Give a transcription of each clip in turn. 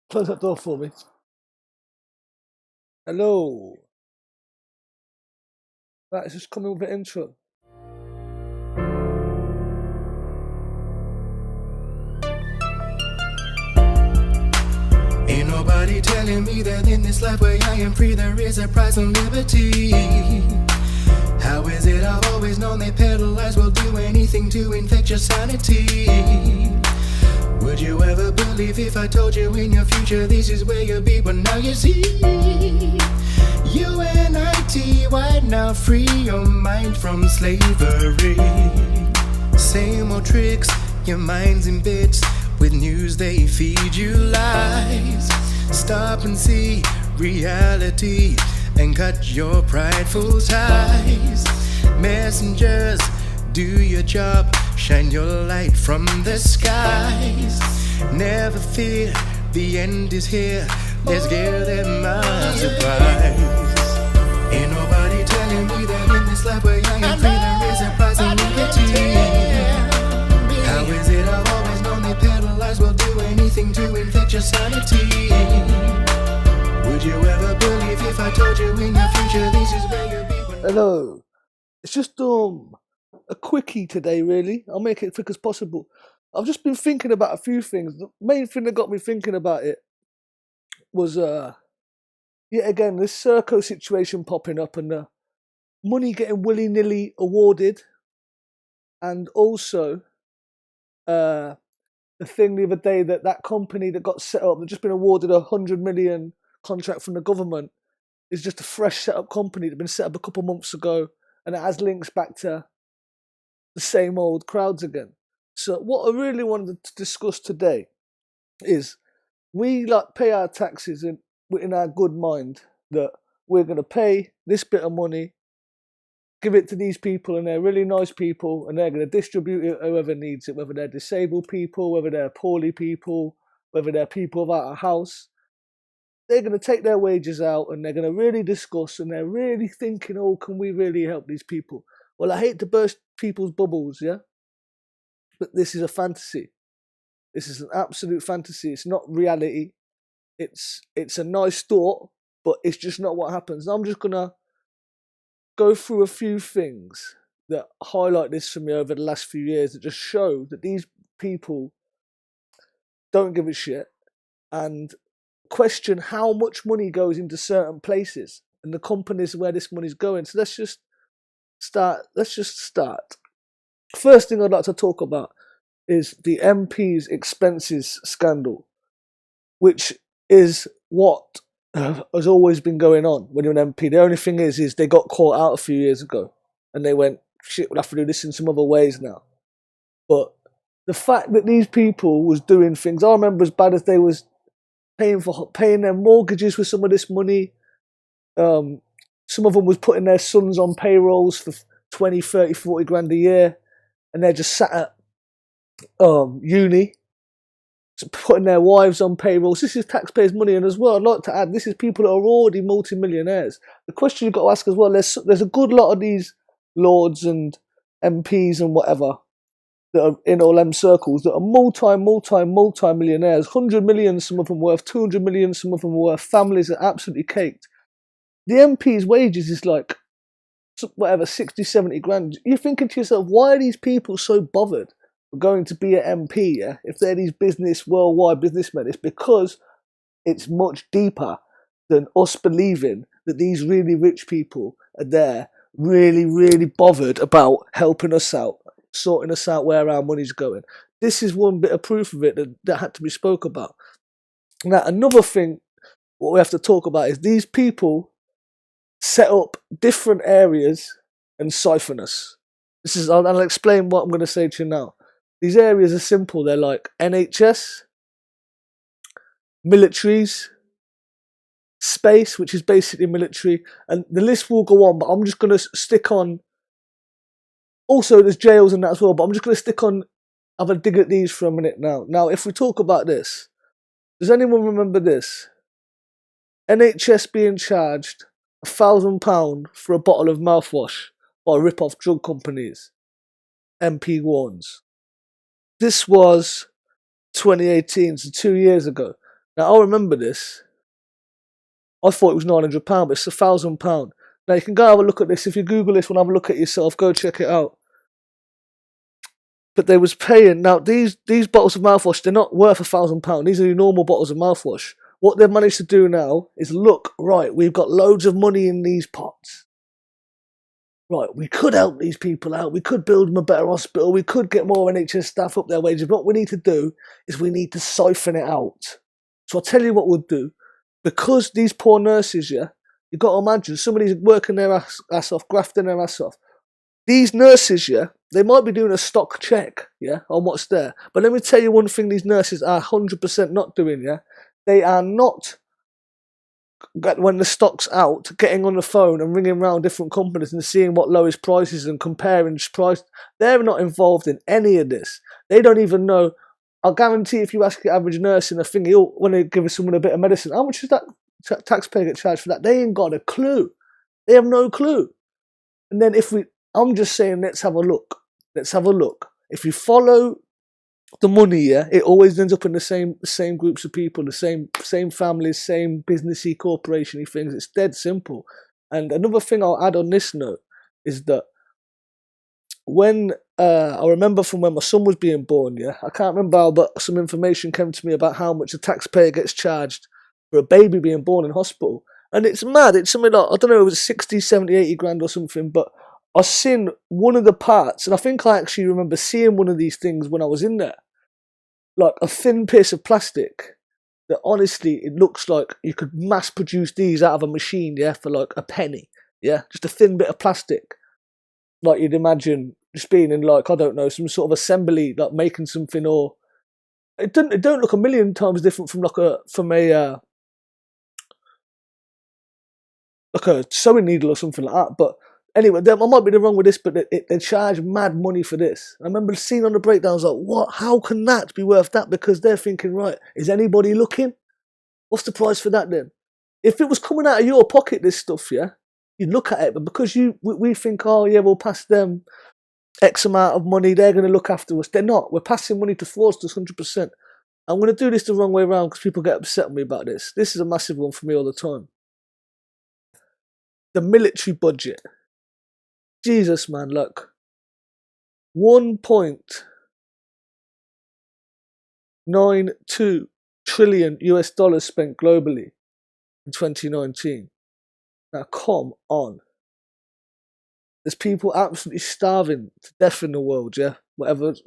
Close that door for me. Hello. Right, it's just coming with the intro. Ain't nobody telling me that in this life where I am free there is a price on liberty. How is it I've always known they peddle lies will do anything to infect your sanity? Would you ever believe if I told you in your future this is where you'll be? But now you see, UNIT, why now free your mind from slavery? Same old tricks, your mind's in bits. With news they feed you lies. Stop and see reality and cut your prideful ties. Messengers, do your job, shine your light from the skies. Never fear, the end is here, let's give them our surprise. Ain't nobody telling me that in this life where I am free there is a price on liberty. How is it I've always known they peddle lies will do anything to infect your sanity? Would you ever believe if I told you in your future this is where you'll be? Hello. It's just a quickie today, really. I'll make it as quick as possible. I've just been thinking about a few things. The main thing that got me thinking about it was yet again this Serco situation popping up and money getting willy-nilly awarded, and also the thing the other day that company that got set up, they've just been awarded a 100 million contract from the government, is just a fresh set up company that's been set up a couple months ago, and it has links back to the same old crowds again. So what I really wanted to discuss today is we pay our taxes in our good mind that we're going to pay this bit of money, give it to these people, and they're really nice people, and they're going to distribute it whoever needs it, whether they're disabled people, whether they're poorly people, whether they're people without a house. They're going to take their wages out and they're going to really discuss, and they're really thinking, oh, can we really help these people? Well, I hate to burst people's bubbles, yeah? But this is a fantasy. This is an absolute fantasy. It's not reality. It's a nice thought, but it's just not what happens. And I'm just going to go through a few things that highlight this for me over the last few years that just show that these people don't give a shit and question how much money goes into certain places and the companies where this money's going. So let's just start. First thing I'd like to talk about is the MP'sExpenses scandal, which is what has always been going on when you're an MP. The only thing is they got caught out a few years ago and they went, shit, we'll have to do this in some other ways now. But the fact that these people was doing things, I remember as bad as they was paying their mortgages with some of this money. Some of them was putting their sons on payrolls for 20, 30, 40 grand a year, and they're just sat at uni, putting their wives on payrolls. This is taxpayers' money, and as well, I'd like to add, this is people that are already multi-millionaires. The question you've got to ask as well, there's a good lot of these lords and MPs and whatever that are in all them circles that are multi-millionaires. 100 million, some of them worth 200 million, some of them worth. Families are absolutely caked. The MP's wages is like, whatever, 60, 70 grand. You're thinking to yourself, why are these people so bothered going to be an MP, yeah? If they're these worldwide businessmen, it's because it's much deeper than us believing that these really rich people are there, really, really bothered about helping us out, sorting us out where our money's going. This is one bit of proof of it that had to be spoke about. Now, another thing, what we have to talk about is these people set up different areas and siphon us. I'll explain what I'm going to say to you now. These areas are simple. They're like NHS, militaries, space, which is basically military, and the list will go on, but I'm just going to stick on. Also, there's jails and that as well, but I'm just going to stick on, have a dig at these for a minute now. Now, if we talk about this, does anyone remember this? NHS being charged £1,000 for a bottle of mouthwash by rip-off drug companies. MP warns. This was 2018, so 2 years ago. Now, I remember this. I thought it was £900, but it's £1,000. Now, you can go have a look at this. If you Google this one, have a look at it yourself. Go check it out. But they was paying. Now, these bottles of mouthwash, they're not worth £1,000. These are your normal bottles of mouthwash. What they've managed to do now is look, right, we've got loads of money in these pots. Right, we could help these people out. We could build them a better hospital. We could get more NHS staff up their wages. But what we need to do is we need to siphon it out. So I'll tell you what we'll do. Because these poor nurses, yeah, you've got to imagine, somebody's working their ass off, grafting their ass off. These nurses, yeah, they might be doing a stock check, yeah, on what's there. But let me tell you one thing these nurses are 100% not doing, yeah. They are not, when the stock's out, getting on the phone and ringing around different companies and seeing what lowest prices and comparing price. They're not involved in any of this. They don't even know. I'll guarantee if you ask the average nurse in a thing, when they give someone a bit of medicine, how much does that taxpayer get charged for that? They ain't got a clue. They have no clue. And then I'm just saying, let's have a look. Let's have a look. If you follow the money, yeah, it always ends up in the same groups of people, the same families, same businessy, corporation-y things. It's dead simple. And another thing I'll add on this note is that when I remember from when my son was being born, yeah, I can't remember how, but some information came to me about how much the taxpayer gets charged for a baby being born in hospital. And it's mad. It's something like, I don't know, it was 60, 70, 80 grand or something, but I seen one of the parts, and I think I actually remember seeing one of these things when I was in there. Like a thin piece of plastic that honestly, it looks like you could mass produce these out of a machine, yeah, for like a penny, yeah? Just a thin bit of plastic. Like you'd imagine just being in like, I don't know, some sort of assembly, like making something, or it don't look a million times different from like a sewing needle or something like that. But anyway, I might be wrong with this, but they charge mad money for this. I remember seeing on the breakdowns like, what? How can that be worth that? Because they're thinking, right, is anybody looking? What's the price for that then? If it was coming out of your pocket, this stuff, yeah, you'd look at it. But because we think, oh yeah, we'll pass them X amount of money, they're going to look after us. They're not. We're passing money to fraudsters 100%. I'm going to do this the wrong way around because people get upset with me about this. This is a massive one for me all the time. The military budget. Jesus, man, look. 1.92 trillion US dollars spent globally in 2019. Now, come on. There's people absolutely starving to death in the world, yeah? Whatever's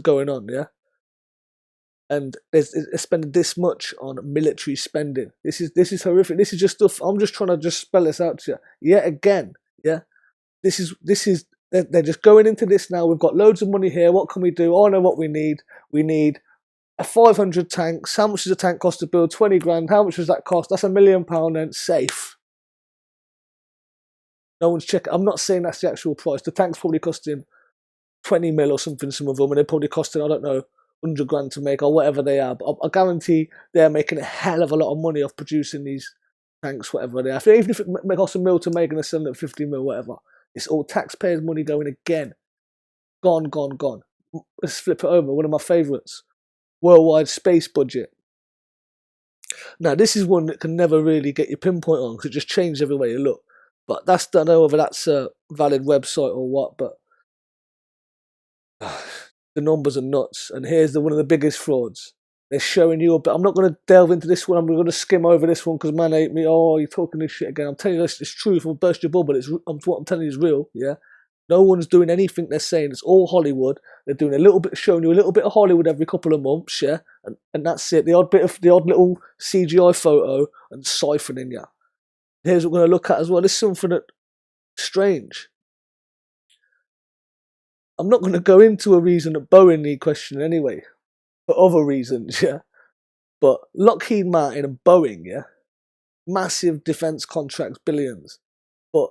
going on, yeah? And they're spending this much on military spending. This is horrific. This is just stuff. I'm just trying to just spell this out to you. Yet again, yeah? This is they're just going into this now. We've got loads of money here. What can we do? Oh, I know what we need. We need 500 tanks. How much does a tank cost to build? 20 grand. How much does that cost? That's £1 million and safe. No one's checking. I'm not saying that's the actual price. The tank's probably costing 20 mil or something, some of them, and they're probably costing, I don't know, 100 grand to make or whatever they are. But I guarantee they're making a hell of a lot of money off producing these tanks, whatever they are. Even if it costs $1 million to make and they're selling at 50 mil, whatever. It's all taxpayers' money going again. Gone. Let's flip it over. One of my favourites. Worldwide space budget. Now, this is one that can never really get your pinpoint on because it just changes every way you look. But I don't know whether that's a valid website or what, but the numbers are nuts. And here's one of the biggest frauds. They're showing you a bit. I'm not going to delve into this one. I'm going to skim over this one because man hate me. Oh, you're talking this shit again. I'm telling you this. It's true. If I burst your bubble, what I'm telling you is real. Yeah. No one's doing anything they're saying. It's all Hollywood. They're doing a little bit, showing you a little bit of Hollywood every couple of months. Yeah. And that's it. The odd little CGI photo and siphoning you. Here's what we're going to look at as well. This is something that's strange. I'm not going to go into a reason that Boeing need questioning anyway. For other reasons, yeah. But Lockheed Martin and Boeing, yeah, massive defence contracts, billions. But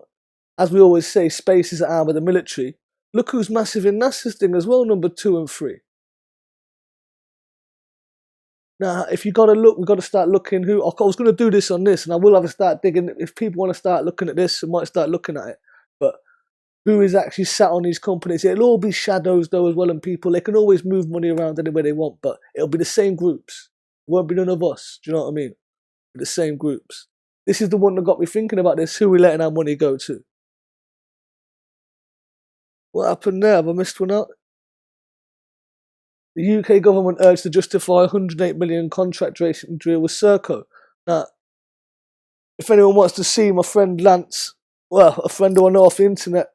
as we always say, space is an arm of the military. Look who's massive in NASA's thing as well, number 2 and 3. Now, if you got to look, we've got to start looking who. I was going to do this on this, and I will have to start digging. If people want to start looking at this, I might start looking at it. But who is actually sat on these companies? It'll all be shadows though as well, and people, they can always move money around any way they want, but it'll be the same groups. won't be none of us. Do you know what I mean? The same groups. This is the one that got me thinking about this. Who we letting our money go to? What happened there? Have I missed one out? The UK government urged to justify 108 million contract duration deal with Serco. Now, if anyone wants to see my friend Lance, well, a friend who I know off the internet,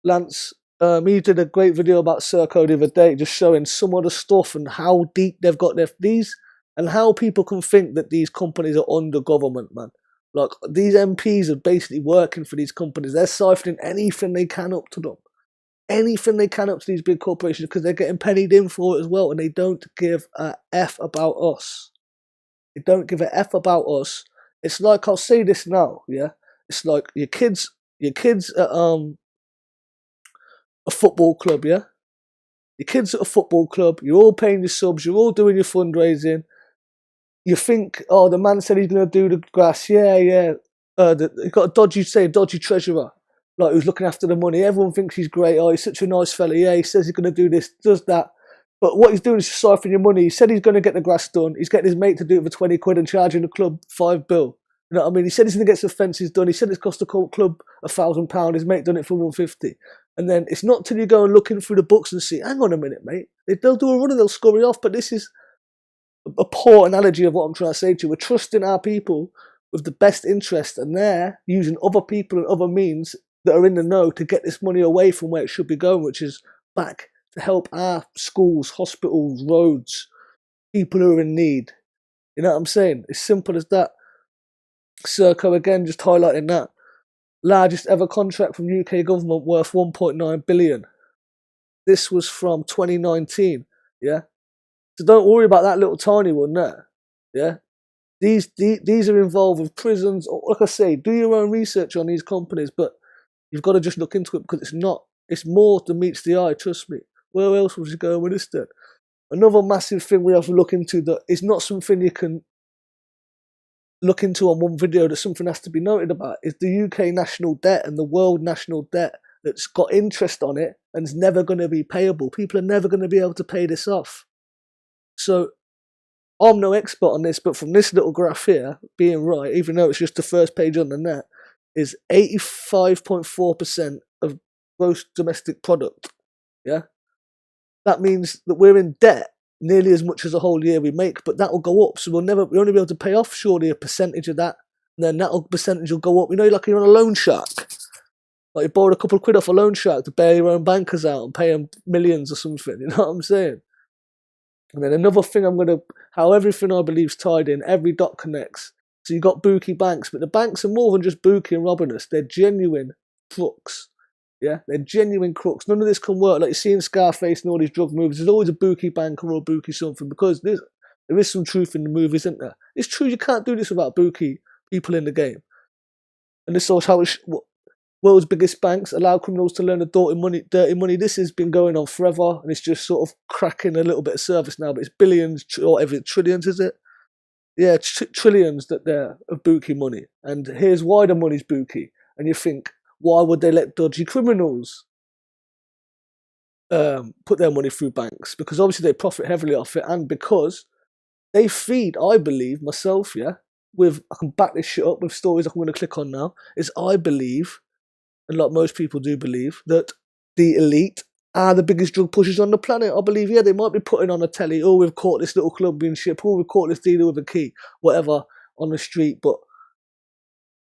Lance, he did a great video about Serco the other day, just showing some of the stuff and how deep they've got these, and how people can think that these companies are under government, man. Like, these MPs are basically working for these companies. They're siphoning anything they can up to them. Anything they can up to these big corporations, because they're getting pennied in for it as well, and they don't give a F about us. They don't give a F about us. It's like, I'll say this now, yeah? It's like your kids at a football club, yeah? Your kids at a football club, you're all paying your subs, you're all doing your fundraising. You think, oh, the man said he's going to do the grass, yeah. You've got a dodgy treasurer, like, who's looking after the money. Everyone thinks he's great. Oh, he's such a nice fella. Yeah, he says he's going to do this, does that. But what he's doing is just siphoning your money. He said he's going to get the grass done. He's getting his mate to do it for 20 quid and charging the club £5 bill. You know what I mean? He said he's going to get some fences done. He said it's cost the club £1,000. His mate done it for 150. And then it's not till you go and looking through the books and see, hang on a minute, mate. They'll do a run and they'll score it off. But this is a poor analogy of what I'm trying to say to you. We're trusting our people with the best interest, and they're using other people and other means that are in the know to get this money away from where it should be going, which is back to help our schools, hospitals, roads, people who are in need. You know what I'm saying? It's simple as that. Serco, again, just highlighting that. Largest ever contract from UK government worth 1.9 billion. This was from 2019, yeah? So don't worry about that little tiny one there, yeah? These are involved with prisons. Like I say, do your own research on these companies, but you've got to just look into it, because it's more than meets the eye, trust me. Where else was you going with this then? Another massive thing we have to look into that is not something you can look into on one video, that something has to be noted about, is the UK national debt and the world national debt that's got interest on it and is never going to be payable. People are never going to be able to pay this off. So I'm no expert on this, but from this little graph here, being right, even though it's just the first page on the net, is 85.4% of gross domestic product. Yeah? That means that we're in debt nearly as much as a whole year we make, but that will go up. So we'll only be able to pay off surely a percentage of that, and then that percentage will go up. You know, like you're on a loan shark. Like you borrowed a couple of quid off a loan shark to bail your own bankers out and pay them millions or something. You know what I'm saying? And then another thing how everything I believe is tied in, every dot connects. So you've got bookie banks, but the banks are more than just bookie and robbing us. They're genuine crooks. Yeah, they're genuine crooks. None of this can work. Like you see in Scarface and all these drug movies, there's always a bookie bank or a bookie something, because there is some truth in the movies, isn't there? It's true, you can't do this without bookie people in the game. And this is how world's biggest banks allow criminals to learn the dirty money. This has been going on forever, and it's just sort of cracking a little bit of surface now, but it's billions, or whatever, trillions, is it? Yeah, trillions that they're of bookie money. And here's why the money's bookie. And you think, why would they let dodgy criminals put their money through banks? Because obviously they profit heavily off it, and because they feed, I believe, myself, yeah, I can back this shit up with stories I'm going to click on now, is I believe, and like most people do believe, that the elite are the biggest drug pushers on the planet. I believe, yeah, they might be putting on a telly, oh, we've caught this little club being shipped, oh, we've caught this dealer with a key, whatever, on the street, but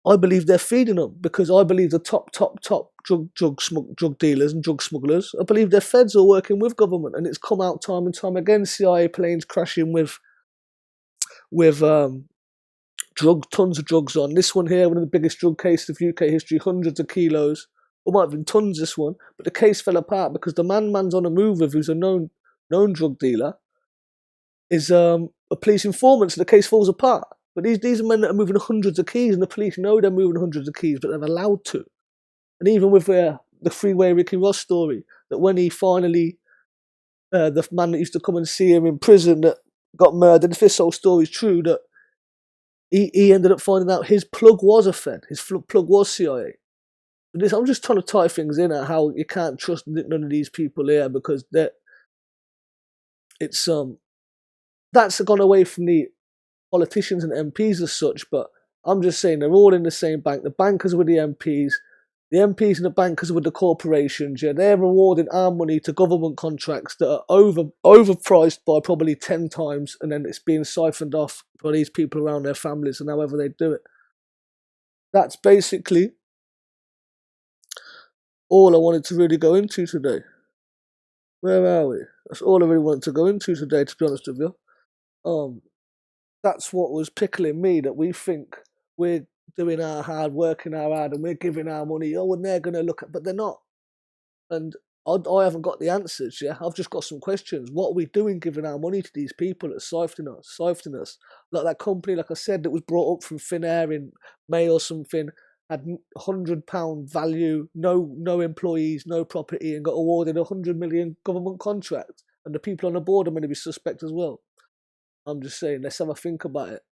I believe they're feeding them, because I believe the top drug dealers and drug smugglers, I believe their feds are working with government, and it's come out time and time again. CIA planes crashing with tons of drugs on. This one here, one of the biggest drug cases of UK history, hundreds of kilos, or might have been tons. This one, but the case fell apart because the man's on a move with, who's a known drug dealer, is a police informant. So the case falls apart. But these are men that are moving hundreds of keys, and the police know they're moving hundreds of keys, but they're allowed to. And even with the Freeway Ricky Ross story, that when he finally, the man that used to come and see him in prison that got murdered, if this whole story is true, that he ended up finding out his plug was a Fed, his plug was CIA. I'm just trying to tie things in at how you can't trust none of these people here, because that's gone away from the politicians and MPs as such, but I'm just saying they're all in the same bank. The bankers with the MPs and the bankers with the corporations. Yeah, they're rewarding our money to government contracts that are overpriced by probably 10 times, and then it's being siphoned off by these people around their families and however they do it. That's basically all I wanted to really go into today. Where are we? That's all I really wanted to go into today, to be honest with you. That's what was pickling me, that we think we're doing our hard, working our hard, and we're giving our money. Oh, and they're going to look at, but they're not. And I haven't got the answers. Yeah, I've just got some questions. What are we doing, giving our money to these people that are siphoning us? Like that company, like I said, that was brought up from thin air in May or something, had £100 value, no employees, no property, and got awarded £100 million government contract. And the people on the board are going to be suspect as well. I'm just saying, let's have a think about it.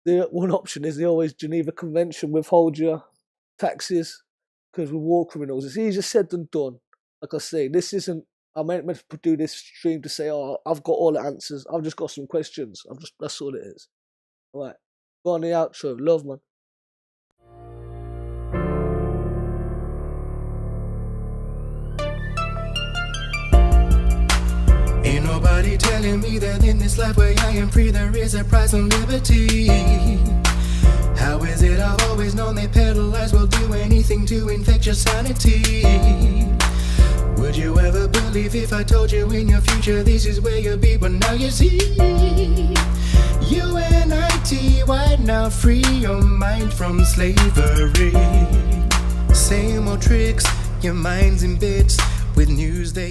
The one option is the always Geneva Convention, withhold your taxes because we're war criminals. It's easier said than done. Like I say, this isn't, I meant to do this stream to say, oh, I've got all the answers. I've just got some questions. That's all it is. All right, go on the outro. Love, man. Ain't nobody telling me that in this life where I am free there is a price on liberty. How is it I've always known they peddle lies will do anything to infect your sanity? Would you ever believe if I told you in your future this is where you'll be? But now you see, UNITY, why now free your mind from slavery? Same old tricks, your mind's in bits with news they